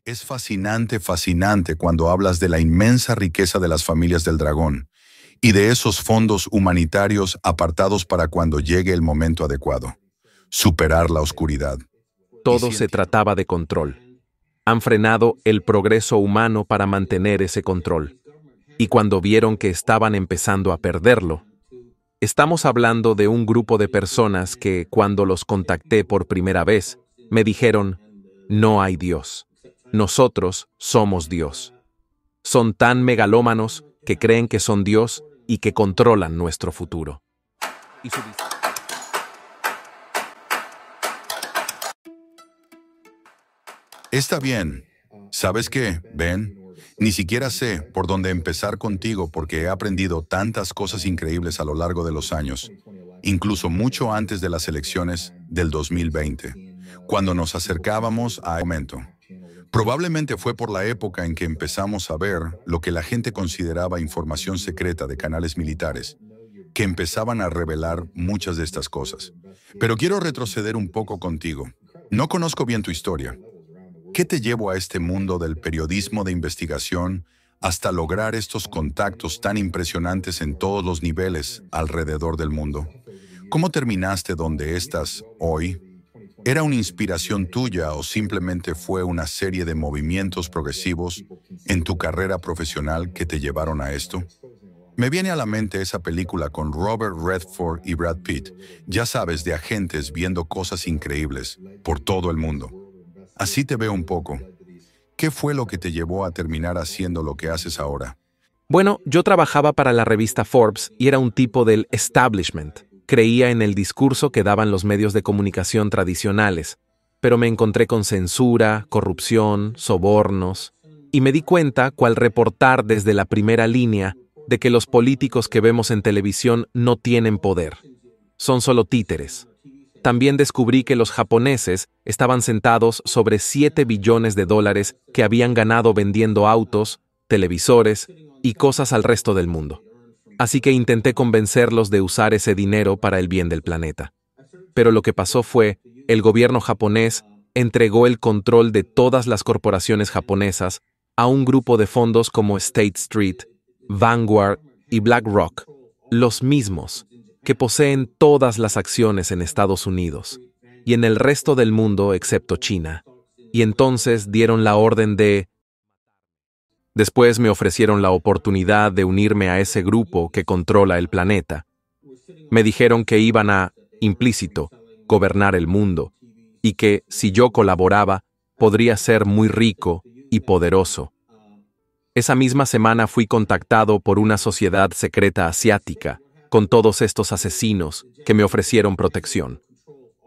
Es fascinante, fascinante cuando hablas de la inmensa riqueza de las familias del dragón y de esos fondos humanitarios apartados para cuando llegue el momento adecuado. Superar la oscuridad. Todo se trataba de control. Han frenado el progreso humano para mantener ese control. Y cuando vieron que estaban empezando a perderlo, estamos hablando de un grupo de personas que, cuando los contacté por primera vez, me dijeron, no hay Dios. Nosotros somos Dios. Son tan megalómanos que creen que son Dios y que controlan nuestro futuro. Está bien. ¿Sabes qué, Ben? Ni siquiera sé por dónde empezar contigo porque he aprendido tantas cosas increíbles a lo largo de los años, incluso mucho antes de las elecciones del 2020, cuando nos acercábamos a ese momento. Probablemente fue por la época en que empezamos a ver lo que la gente consideraba información secreta de canales militares, que empezaban a revelar muchas de estas cosas. Pero quiero retroceder un poco contigo. No conozco bien tu historia. ¿Qué te llevó a este mundo del periodismo de investigación hasta lograr estos contactos tan impresionantes en todos los niveles alrededor del mundo? ¿Cómo terminaste donde estás hoy? ¿Era una inspiración tuya o simplemente fue una serie de movimientos progresivos en tu carrera profesional que te llevaron a esto? Me viene a la mente esa película con Robert Redford y Brad Pitt, ya sabes, de agentes viendo cosas increíbles por todo el mundo. Así te veo un poco. ¿Qué fue lo que te llevó a terminar haciendo lo que haces ahora? Bueno, yo trabajaba para la revista Forbes y era un tipo del establishment. Creía en el discurso que daban los medios de comunicación tradicionales, pero me encontré con censura, corrupción, sobornos, y me di cuenta, cual reportar desde la primera línea, de que los políticos que vemos en televisión no tienen poder. Son solo títeres. También descubrí que los japoneses estaban sentados sobre $7 billones que habían ganado vendiendo autos, televisores y cosas al resto del mundo. Así que intenté convencerlos de usar ese dinero para el bien del planeta. Pero lo que pasó fue, el gobierno japonés entregó el control de todas las corporaciones japonesas a un grupo de fondos como State Street, Vanguard y BlackRock, los mismos que poseen todas las acciones en Estados Unidos y en el resto del mundo excepto China. Y entonces dieron la orden de... Después me ofrecieron la oportunidad de unirme a ese grupo que controla el planeta. Me dijeron que iban a, implícito, gobernar el mundo y que, si yo colaboraba, podría ser muy rico y poderoso. Esa misma semana fui contactado por una sociedad secreta asiática con todos estos asesinos que me ofrecieron protección.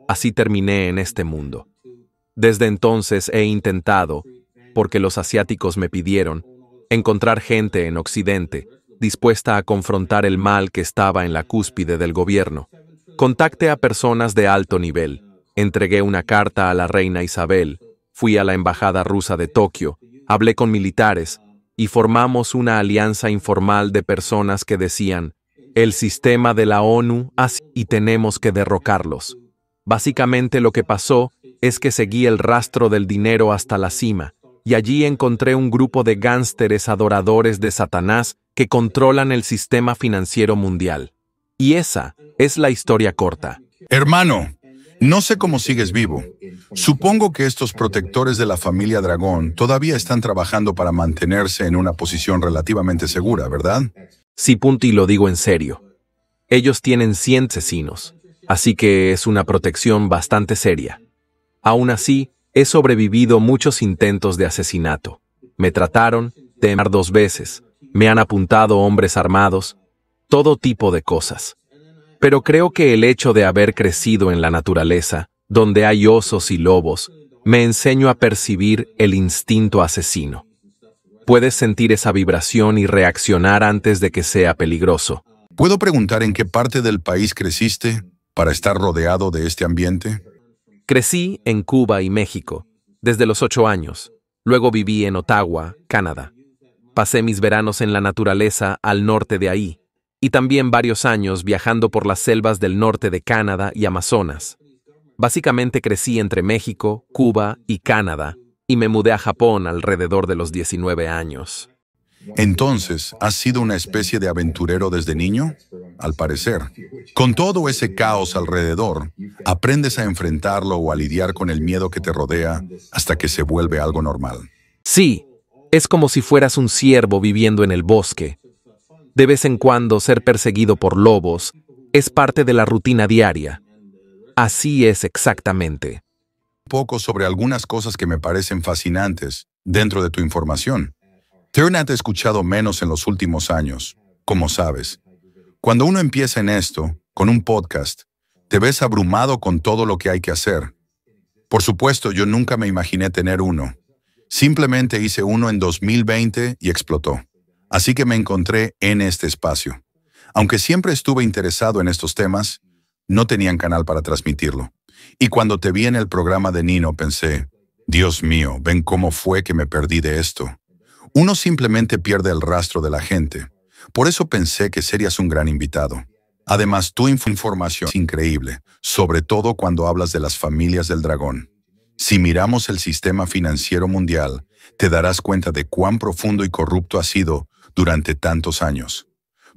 Así terminé en este mundo. Desde entonces he intentado, porque los asiáticos me pidieron, encontrar gente en Occidente dispuesta a confrontar el mal que estaba en la cúspide del gobierno. Contacté a personas de alto nivel, entregué una carta a la reina Isabel, fui a la embajada rusa de Tokio, hablé con militares y formamos una alianza informal de personas que decían, el sistema de la ONU así y tenemos que derrocarlos. Básicamente lo que pasó es que seguí el rastro del dinero hasta la cima, y allí encontré un grupo de gánsteres adoradores de Satanás que controlan el sistema financiero mundial. Y esa es la historia corta. Hermano, no sé cómo sigues vivo. Supongo que estos protectores de la familia Dragón todavía están trabajando para mantenerse en una posición relativamente segura, ¿verdad? Sí, punto, y lo digo en serio. Ellos tienen 100 asesinos, así que es una protección bastante seria. Aún así, he sobrevivido muchos intentos de asesinato. Me trataron de matar 2 veces, me han apuntado hombres armados, todo tipo de cosas. Pero creo que el hecho de haber crecido en la naturaleza, donde hay osos y lobos, me enseñó a percibir el instinto asesino. Puedes sentir esa vibración y reaccionar antes de que sea peligroso. ¿Puedo preguntar en qué parte del país creciste para estar rodeado de este ambiente? Crecí en Cuba y México, desde los 8 años. Luego viví en Ottawa, Canadá. Pasé mis veranos en la naturaleza al norte de ahí, y también varios años viajando por las selvas del norte de Canadá y Amazonas. Básicamente crecí entre México, Cuba y Canadá, y me mudé a Japón alrededor de los 19 años. Entonces, ¿has sido una especie de aventurero desde niño? Al parecer. Con todo ese caos alrededor, aprendes a enfrentarlo o a lidiar con el miedo que te rodea hasta que se vuelve algo normal. Sí, es como si fueras un ciervo viviendo en el bosque. De vez en cuando ser perseguido por lobos es parte de la rutina diaria. Así es exactamente. Poco sobre algunas cosas que me parecen fascinantes dentro de tu información. Turner te he escuchado menos en los últimos años, como sabes. Cuando uno empieza en esto, con un podcast, te ves abrumado con todo lo que hay que hacer. Por supuesto, yo nunca me imaginé tener uno. Simplemente hice uno en 2020 y explotó. Así que me encontré en este espacio. Aunque siempre estuve interesado en estos temas, no tenían canal para transmitirlo. Y cuando te vi en el programa de Nino pensé, Dios mío, ven cómo fue que me perdí de esto. Uno simplemente pierde el rastro de la gente. Por eso pensé que serías un gran invitado. Además, tu información es increíble, sobre todo cuando hablas de las familias del dragón. Si miramos el sistema financiero mundial, te darás cuenta de cuán profundo y corrupto ha sido durante tantos años.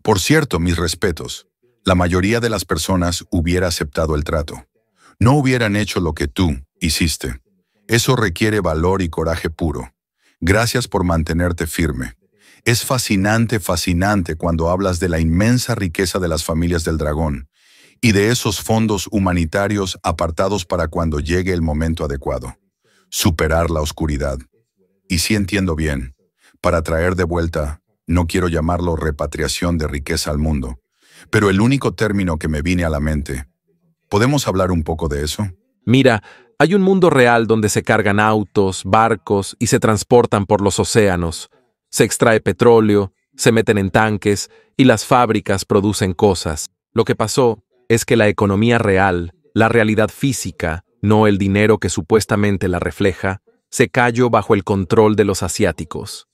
Por cierto, mis respetos, la mayoría de las personas hubiera aceptado el trato. No hubieran hecho lo que tú hiciste. Eso requiere valor y coraje puro. Gracias por mantenerte firme. Es fascinante cuando hablas de la inmensa riqueza de las familias del dragón y de esos fondos humanitarios apartados para cuando llegue el momento adecuado. Superar la oscuridad. Y sí entiendo bien, para traer de vuelta, no quiero llamarlo repatriación de riqueza al mundo, pero el único término que me vine a la mente. ¿Podemos hablar un poco de eso? Mira, hay un mundo real donde se cargan autos, barcos y se transportan por los océanos. Se extrae petróleo, se meten en tanques y las fábricas producen cosas. Lo que pasó es que la economía real, la realidad física, no el dinero que supuestamente la refleja, se cayó bajo el control de los asiáticos.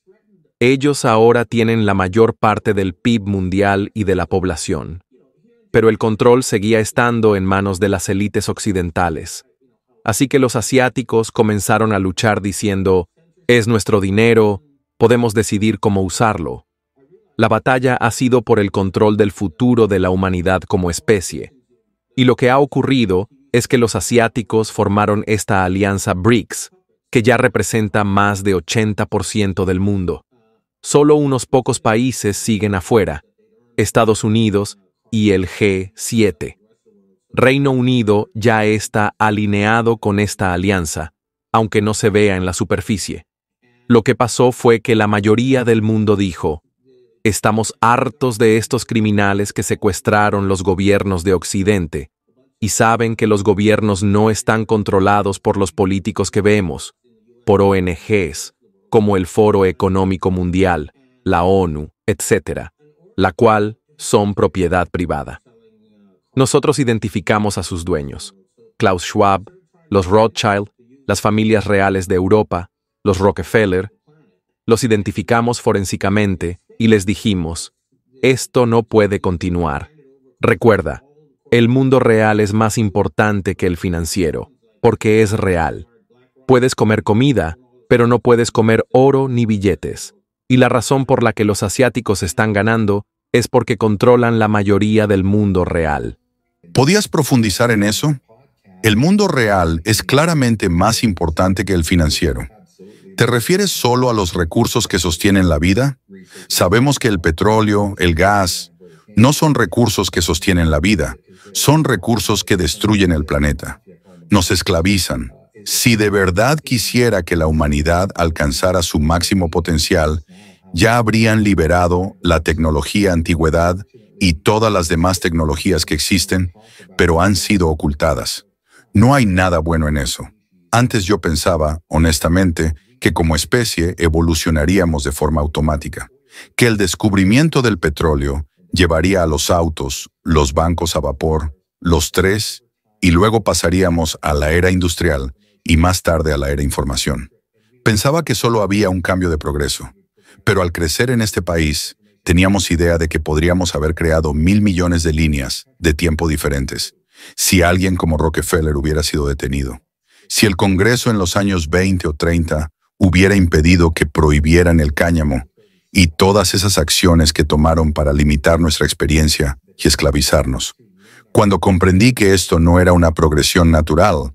Ellos ahora tienen la mayor parte del PIB mundial y de la población. Pero el control seguía estando en manos de las élites occidentales. Así que los asiáticos comenzaron a luchar diciendo, es nuestro dinero, podemos decidir cómo usarlo. La batalla ha sido por el control del futuro de la humanidad como especie. Y lo que ha ocurrido es que los asiáticos formaron esta alianza BRICS, que ya representa más de 80% del mundo. Solo unos pocos países siguen afuera, Estados Unidos y el G7. Reino Unido ya está alineado con esta alianza, aunque no se vea en la superficie. Lo que pasó fue que la mayoría del mundo dijo, estamos hartos de estos criminales que secuestraron los gobiernos de Occidente, y saben que los gobiernos no están controlados por los políticos que vemos, por ONGs, como el Foro Económico Mundial, la ONU, etc., la cual son propiedad privada. Nosotros identificamos a sus dueños, Klaus Schwab, los Rothschild, las familias reales de Europa, los Rockefeller. Los identificamos forensicamente y les dijimos, esto no puede continuar. Recuerda, el mundo real es más importante que el financiero, porque es real. Puedes comer comida, pero no puedes comer oro ni billetes. Y la razón por la que los asiáticos están ganando es porque controlan la mayoría del mundo real. ¿Podías profundizar en eso? El mundo real es claramente más importante que el financiero. ¿Te refieres solo a los recursos que sostienen la vida? Sabemos que el petróleo, el gas, no son recursos que sostienen la vida, son recursos que destruyen el planeta. Nos esclavizan. Si de verdad quisiera que la humanidad alcanzara su máximo potencial, ya habrían liberado la tecnología antigüedad y todas las demás tecnologías que existen, pero han sido ocultadas. No hay nada bueno en eso. Antes yo pensaba, honestamente, que como especie evolucionaríamos de forma automática, que el descubrimiento del petróleo llevaría a los autos, los bancos a vapor, los trenes, y luego pasaríamos a la era industrial y más tarde a la era información. Pensaba que solo había un cambio de progreso, pero al crecer en este país, teníamos idea de que podríamos haber creado 1.000 millones de líneas de tiempo diferentes, si alguien como Rockefeller hubiera sido detenido. Si el Congreso en los años 20 o 30 hubiera impedido que prohibieran el cáñamo y todas esas acciones que tomaron para limitar nuestra experiencia y esclavizarnos. Cuando comprendí que esto no era una progresión natural,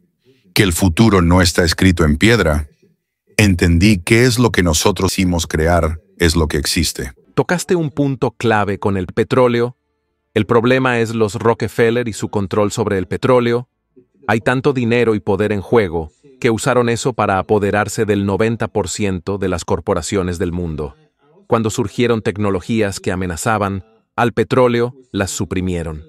que el futuro no está escrito en piedra, entendí que es lo que nosotros hicimos crear, es lo que existe. Tocaste un punto clave con el petróleo. El problema es los Rockefeller y su control sobre el petróleo. Hay tanto dinero y poder en juego que usaron eso para apoderarse del 90% de las corporaciones del mundo. Cuando surgieron tecnologías que amenazaban al petróleo, las suprimieron.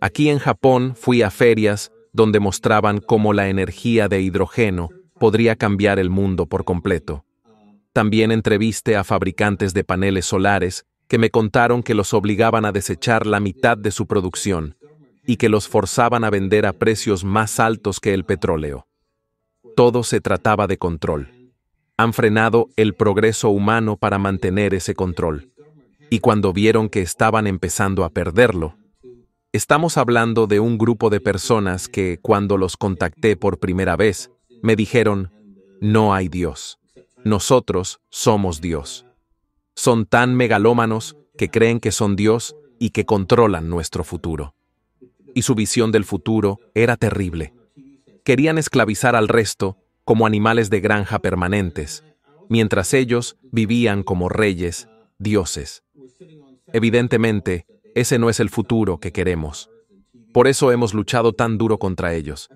Aquí en Japón fui a ferias donde mostraban cómo la energía de hidrógeno podría cambiar el mundo por completo. También entrevisté a fabricantes de paneles solares que me contaron que los obligaban a desechar la mitad de su producción y que los forzaban a vender a precios más altos que el petróleo. Todo se trataba de control. Han frenado el progreso humano para mantener ese control. Y cuando vieron que estaban empezando a perderlo, estamos hablando de un grupo de personas que, cuando los contacté por primera vez, me dijeron, no hay Dios. Nosotros somos Dios. Son tan megalómanos que creen que son Dios y que controlan nuestro futuro. Y su visión del futuro era terrible. Querían esclavizar al resto como animales de granja permanentes, mientras ellos vivían como reyes, dioses. Evidentemente, ese no es el futuro que queremos. Por eso hemos luchado tan duro contra ellos.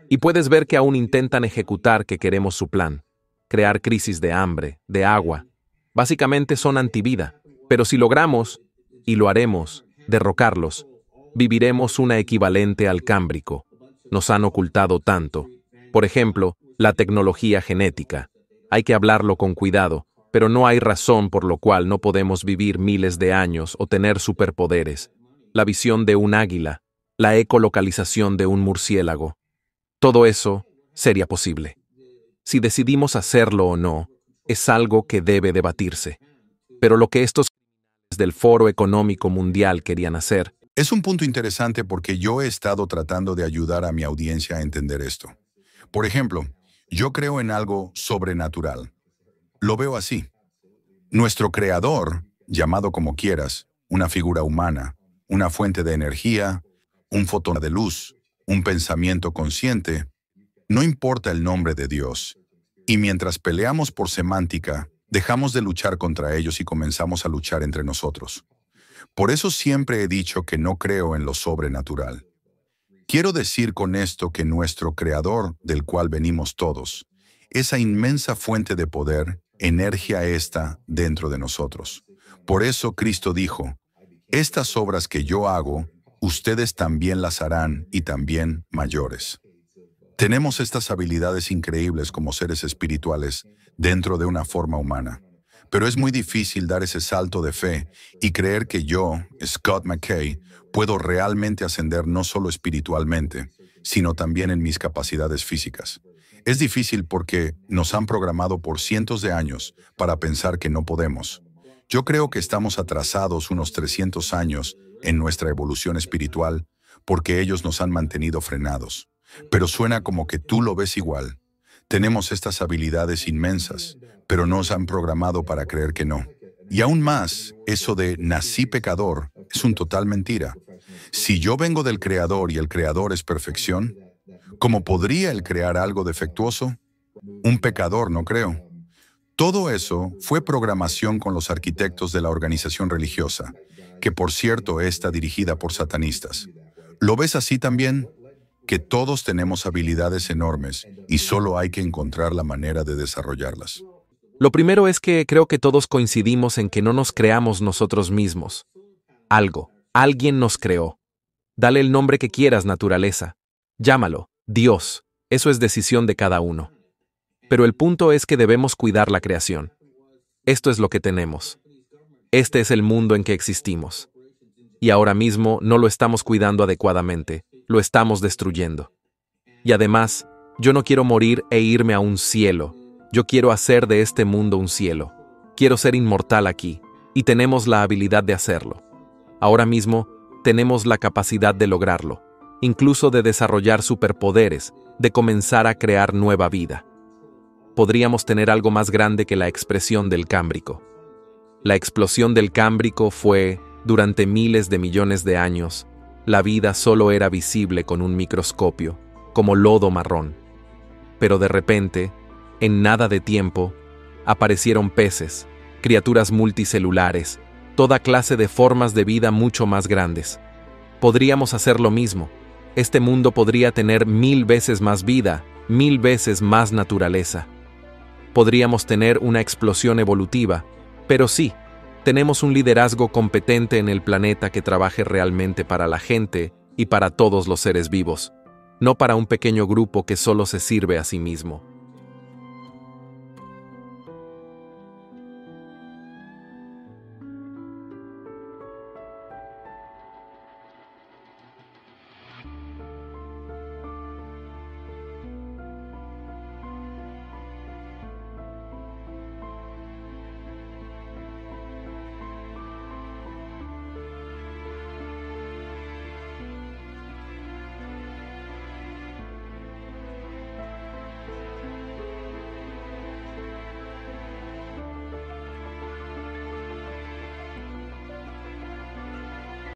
Y puedes ver que aún intentan ejecutar que queremos su plan. Crear crisis de hambre, de agua. Básicamente son antivida. Pero si logramos, y lo haremos, derrocarlos, viviremos una equivalente al Cámbrico. Nos han ocultado tanto. Por ejemplo, la tecnología genética. Hay que hablarlo con cuidado, pero no hay razón por lo cual no podemos vivir miles de años o tener superpoderes. La visión de un águila, la ecolocalización de un murciélago. Todo eso sería posible. Si decidimos hacerlo o no, es algo que debe debatirse. Pero lo que estos del Foro Económico Mundial querían hacer. Es un punto interesante porque yo he estado tratando de ayudar a mi audiencia a entender esto. Por ejemplo, yo creo en algo sobrenatural. Lo veo así. Nuestro creador, llamado como quieras, una figura humana, una fuente de energía, un fotón de luz, un pensamiento consciente, no importa el nombre de Dios. Y mientras peleamos por semántica, dejamos de luchar contra ellos y comenzamos a luchar entre nosotros. Por eso siempre he dicho que no creo en lo sobrenatural. Quiero decir con esto que nuestro Creador, del cual venimos todos, esa inmensa fuente de poder, energía está dentro de nosotros. Por eso Cristo dijo, estas obras que yo hago, ustedes también las harán y también mayores. Tenemos estas habilidades increíbles como seres espirituales dentro de una forma humana. Pero es muy difícil dar ese salto de fe y creer que yo, Scott McKay, puedo realmente ascender no solo espiritualmente, sino también en mis capacidades físicas. Es difícil porque nos han programado por cientos de años para pensar que no podemos. Yo creo que estamos atrasados unos 300 años en nuestra evolución espiritual porque ellos nos han mantenido frenados. Pero suena como que tú lo ves igual. Tenemos estas habilidades inmensas, pero nos han programado para creer que no. Y aún más, eso de nací pecador es un total mentira. Si yo vengo del Creador y el Creador es perfección, ¿cómo podría Él crear algo defectuoso? Un pecador, no creo. Todo eso fue programación con los arquitectos de la organización religiosa, que por cierto está dirigida por satanistas. ¿Lo ves así también? Que todos tenemos habilidades enormes y solo hay que encontrar la manera de desarrollarlas. Lo primero es que creo que todos coincidimos en que no nos creamos nosotros mismos. Alguien nos creó. Dale el nombre que quieras, naturaleza. Llámalo, Dios. Eso es decisión de cada uno. Pero el punto es que debemos cuidar la creación. Esto es lo que tenemos. Este es el mundo en que existimos. Y ahora mismo no lo estamos cuidando adecuadamente. Lo estamos destruyendo. Y además, yo no quiero morir e irme a un cielo. Yo quiero hacer de este mundo un cielo. Quiero ser inmortal aquí, y tenemos la habilidad de hacerlo. Ahora mismo, tenemos la capacidad de lograrlo, incluso de desarrollar superpoderes, de comenzar a crear nueva vida. Podríamos tener algo más grande que la expresión del Cámbrico. La explosión del Cámbrico fue, durante miles de millones de años, la vida solo era visible con un microscopio, como lodo marrón. Pero de repente, en nada de tiempo, aparecieron peces, criaturas multicelulares, toda clase de formas de vida mucho más grandes. Podríamos hacer lo mismo. Este mundo podría tener 1000 veces más vida, 1000 veces más naturaleza. Podríamos tener una explosión evolutiva, pero sí, tenemos un liderazgo competente en el planeta que trabaje realmente para la gente y para todos los seres vivos, no para un pequeño grupo que solo se sirve a sí mismo.